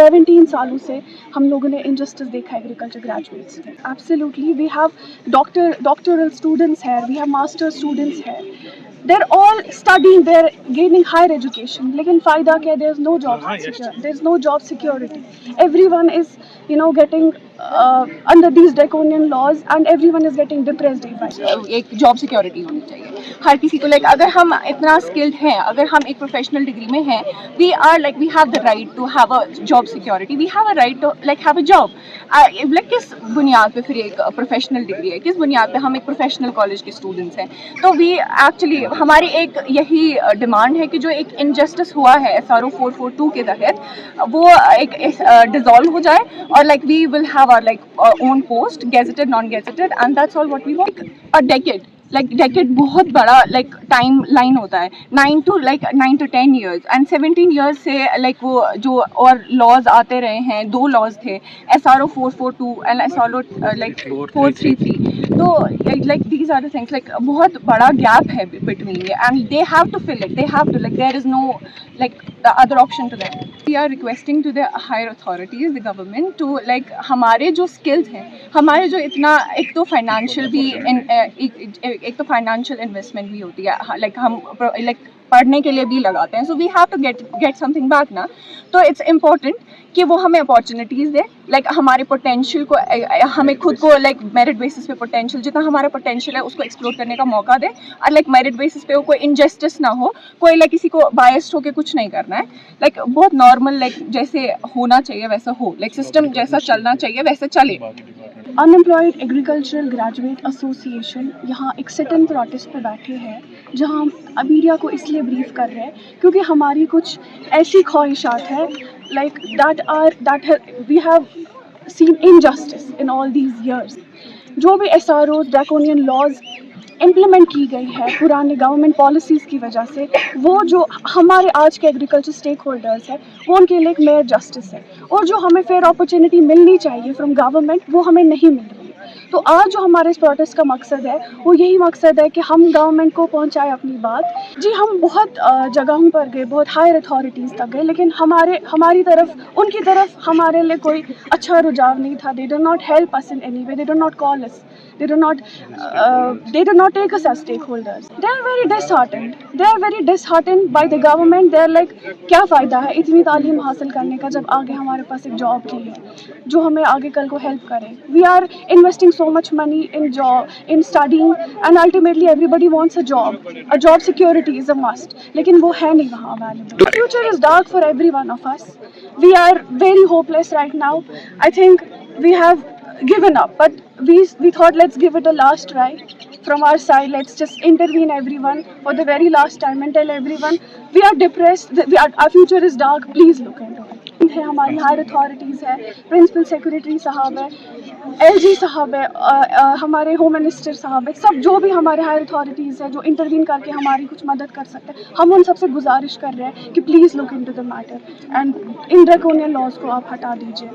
17 सालों से हम लोगों ने इनजस्टिस देखा एग्रीकल्चर ग्रेजुएट्स में। Absolutely we have doctoral students है, वी हैव मास्टर स्टूडेंट्स है, they're all studying, they're gaining higher education, लेकिन फ़ायदा क्या? there's no job security. Everyone is getting under these draconian laws and everyone is getting depressed day by day. एक job security होनी चाहिए हर किसी को। Like अगर हम इतना स्किल्ड हैं, अगर हम एक प्रोफेशनल डिग्री में हैं, we have the right to have a job security, we have a right to have a job. Like किस बुनियाद पे फिर एक प्रोफेशनल डिग्री है, किस बुनियाद पे हम एक प्रोफेशनल कॉलेज के स्टूडेंट्स हैं? तो वी एक्चुअली हमारी एक यही डिमांड है कि जो एक इनजस्टिस हुआ है SRO 442 के तहत, वो एक डिसॉल्व हो जाए और like we will have our own post, gazetted, non-gazetted, and that's all what we want. A decade, decade बहुत बड़ा टाइम लाइन होता है, 9 to 10 years and 17 years से वो जो और लॉज आते रहे हैं, 2 लॉज थे, SRO 442 and SRO 433. तो these are the things, बहुत बड़ा गैप है between ये, and they have to fill it, there is no the other option to them. We are requesting to the higher authorities, the government, to हमारे जो skills हैं, हमारे जो इतना एक तो financial भी एक तो फाइनेंशियल इन्वेस्टमेंट भी होती है, हम पढ़ने के लिए भी लगाते हैं, so we have to get something back ना। तो इट्स इम्पोर्टेंट कि वो हमें अपॉर्चुनिटीज़ दे, हमारे पोटेंशियल को, हमें खुद को मेरिट बेसिस पे पोटेंशियल, जितना हमारा पोटेंशियल है उसको एक्सप्लोर करने का मौका दे, और मेरिट बेसिस पे कोई इनजस्टिस ना हो, कोई किसी को बायस्ड होकर कुछ नहीं करना है, बहुत नॉर्मल जैसे होना चाहिए वैसा हो, सिस्टम जैसा चलना चाहिए वैसे चले। अनएम्प्लॉयड एग्रीकल्चरल ग्रेजुएट एसोसिएशन यहाँ एक सिट-इन प्रोटेस्ट पे बैठे हैं, जहाँ हम मीडिया को इसलिए ब्रीफ कर रहे हैं क्योंकि हमारी कुछ ऐसी ख्वाहिशात है we have seen injustice in all these years. जो भी SROs, ड्रैकोनियन लॉज इम्प्लीमेंट की गई है पुराने गवर्नमेंट पॉलिसीज़ की वजह से, वो जो हमारे आज के एग्रीकल्चर स्टेक होल्डर्स हैं वो उनके लिए एक मेयर जस्टिस है, और जो हमें फेयर अपॉर्चुनिटी मिलनी चाहिए फ्रॉम गवर्नमेंट वो हमें नहीं मिल रही है। तो आज जो हमारे इस प्रोटेस्ट का मकसद है वो यही मकसद है कि हम गवर्नमेंट को पहुंचाए अपनी बात। जी हम बहुत जगहों पर गए, बहुत हायर अथॉरिटीज़ तक गए, लेकिन हमारी तरफ उनकी तरफ हमारे लिए कोई अच्छा रुझाव नहीं था। They do not help us in any way, they do not call us, they do not take us as stakeholders. They are very disheartened by the government. They are like, क्या फ़ायदा है इतनी तालीम हासिल करने का जब आगे हमारे पास एक जॉब की है जो हमें आगे कल को हेल्प करे। We are investing so much money in studying, and ultimately everybody wants a job. A job security is a must, लेकिन वो है नहीं वहाँ available. The future is dark for every one of us. We are very hopeless right now. I think we have given up, but we thought let's give it a last try from our side. Let's just intervene everyone for the very last time and tell everyone we are depressed, our future is dark, please look into it. है हमारी higher authorities है, principal secretary साहब है, LG साहब है, हमारे home minister साहब है, सब जो भी हमारे हायर अथॉरिटीज़ है जो इंटरवीन करके हमारी कुछ मदद कर सकते हैं, हम उन सबसे गुजारिश कर रहे हैं कि please look into the matter and इन ड्रैकोनियन लॉज को आप हटा दीजिए।